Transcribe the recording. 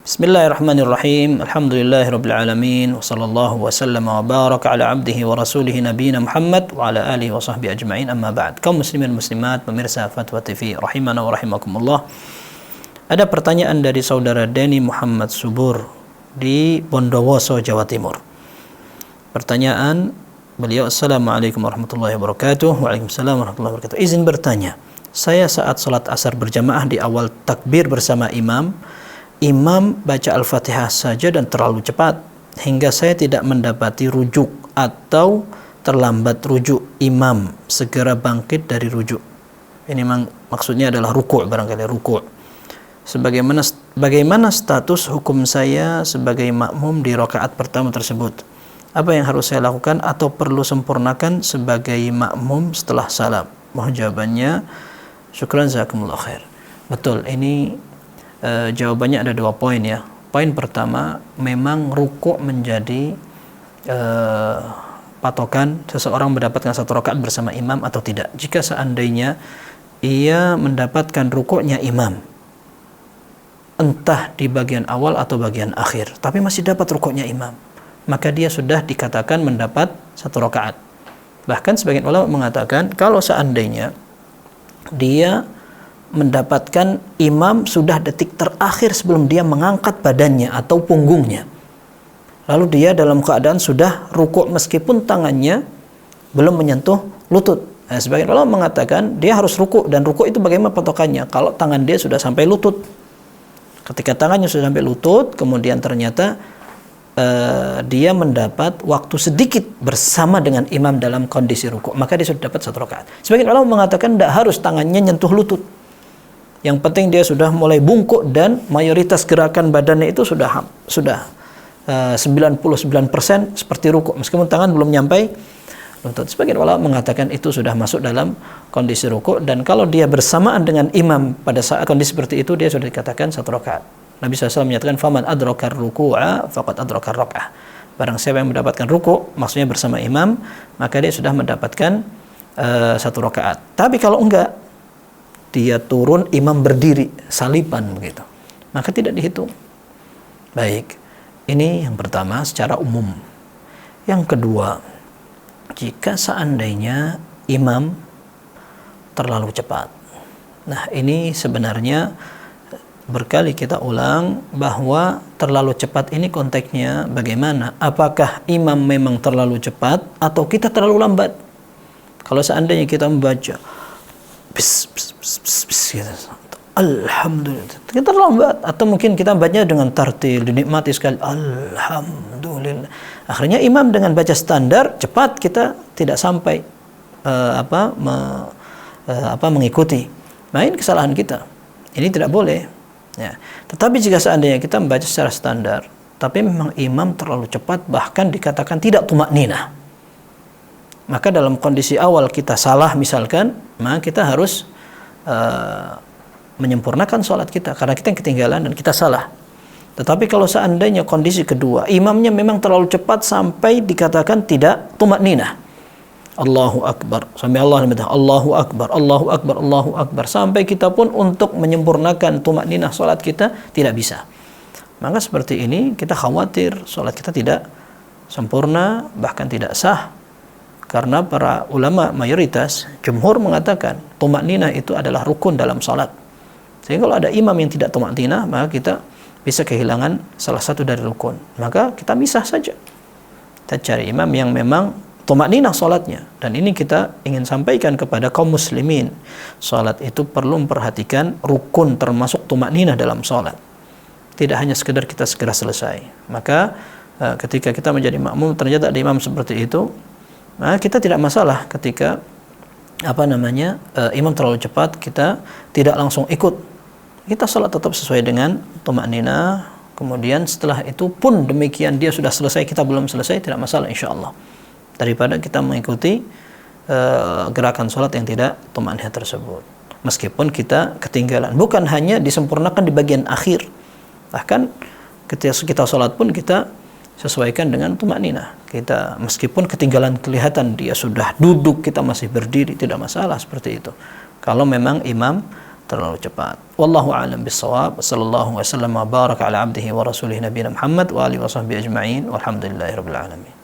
Bismillahirrahmanirrahim. Alhamdulillahirabbil alamin wa sallallahu wa sallama wa baraka ala abdihi wa rasulih nabiyina Muhammad wa ala alihi wa sahbihi ajma'in. Amma ba'd. Kaum muslimin muslimat pemirsa Fatwa TV rahimana wa rahimakumullah. Ada pertanyaan dari saudara Denny Muhammad Subur di Bondowoso, Jawa Timur. Pertanyaan beliau, Assalamualaikum warahmatullahi wabarakatuh. Waalaikumsalam warahmatullahi wabarakatuh. Izin bertanya, saya saat salat asar berjamaah di awal takbir bersama imam baca Al-Fatihah saja dan terlalu cepat hingga saya tidak mendapati rujuk atau terlambat rujuk imam segera bangkit dari rujuk. Ini maksudnya adalah ruku', barangkali ruku'. Bagaimana status hukum saya sebagai makmum di rakaat pertama tersebut? Apa yang harus saya lakukan atau perlu sempurnakan sebagai makmum setelah salam? Mohon jawabannya. Syukran, jazakumullah khair. Betul, ini jawabannya ada 2 poin ya. Poin pertama, memang ruku' menjadi patokan seseorang mendapatkan satu rakaat bersama imam atau tidak. Jika seandainya ia mendapatkan rukuknya imam, entah di bagian awal atau bagian akhir, tapi masih dapat rukuknya imam, maka dia sudah dikatakan mendapat satu rakaat. Bahkan sebagian ulama mengatakan kalau seandainya dia mendapatkan imam sudah detik terakhir sebelum dia mengangkat badannya atau punggungnya, lalu dia dalam keadaan sudah rukuk meskipun tangannya belum menyentuh lutut. Sebagian ulama mengatakan dia harus rukuk, dan rukuk itu bagaimana patokannya? Kalau tangan dia sudah sampai lutut. Ketika tangannya sudah sampai lutut, kemudian ternyata dia mendapat waktu sedikit bersama dengan imam dalam kondisi rukuk, maka dia sudah dapat satu rakaat. Sebagian ulama mengatakan tidak harus tangannya nyentuh lutut. Yang penting dia sudah mulai bungkuk dan mayoritas gerakan badannya itu sudah 99% seperti rukuk meskipun tangan belum nyampai lutut. Sebagian ulama mengatakan itu sudah masuk dalam kondisi rukuk, dan kalau dia bersamaan dengan imam pada saat kondisi seperti itu dia sudah dikatakan satu rakaat. Nabi SAW menyatakan faman adrakar ruku'a faqad adrakar raka'ah. Barang siapa yang mendapatkan rukuk, maksudnya bersama imam, maka dia sudah mendapatkan satu rakaat. Tapi kalau enggak, dia turun, imam berdiri, salipan begitu, maka tidak dihitung. Baik, ini yang pertama secara umum. Yang kedua, jika seandainya imam terlalu cepat. Nah, ini sebenarnya berkali kita ulang bahwa terlalu cepat ini konteksnya bagaimana? Apakah imam memang terlalu cepat atau kita terlalu lambat? Kalau seandainya kita membaca bis, gitu, alhamdulillah, kita lambat, atau mungkin kita bacanya dengan tartil, dinikmati sekali, alhamdulillah. Akhirnya imam dengan baca standar cepat, kita tidak sampai mengikuti. Nah, ini kesalahan kita. Ini tidak boleh. Ya. Tetapi jika seandainya kita membaca secara standar, tapi memang imam terlalu cepat, bahkan dikatakan tidak tumakninah, maka dalam kondisi awal kita salah misalkan, maka kita harus menyempurnakan sholat kita karena kita yang ketinggalan dan kita salah. Tetapi kalau seandainya kondisi kedua, imamnya memang terlalu cepat sampai dikatakan tidak tumakninah, Allahu Akbar, sampai Allah menyebut Allahu Akbar, Allahu Akbar, Allahu Akbar, sampai kita pun untuk menyempurnakan tumakninah salat kita tidak bisa. Maka seperti ini kita khawatir salat kita tidak sempurna, bahkan tidak sah. Karena para ulama mayoritas jumhur mengatakan tumakninah itu adalah rukun dalam salat. Sehingga kalau ada imam yang tidak tumakninah, maka kita bisa kehilangan salah satu dari rukun. Maka kita misah saja. Kita cari imam yang memang tumakninah salatnya. Dan ini kita ingin sampaikan kepada kaum muslimin, salat itu perlu memperhatikan rukun termasuk tumakninah dalam salat. Tidak hanya sekedar kita segera selesai. Maka ketika kita menjadi makmum ternyata ada imam seperti itu, nah kita tidak masalah ketika imam terlalu cepat, kita tidak langsung ikut. Kita salat tetap sesuai dengan tumakninah. Kemudian setelah itu pun demikian, dia sudah selesai, kita belum selesai, tidak masalah insyaallah, daripada kita mengikuti gerakan sholat yang tidak tumakninah tersebut. Meskipun kita ketinggalan, bukan hanya disempurnakan di bagian akhir, bahkan ketika kita sholat pun kita sesuaikan dengan tumakninah. Kita meskipun ketinggalan kelihatan dia sudah duduk, kita masih berdiri, tidak masalah seperti itu. Kalau memang imam terlalu cepat. Wallahu a'lam bissawab. Sallallahu wasallam wa baraka ala abdihi wa rasulih nabiyina Muhammad wa alihi wa sahbihi ajma'in. Walhamdulillahirabbil alamin.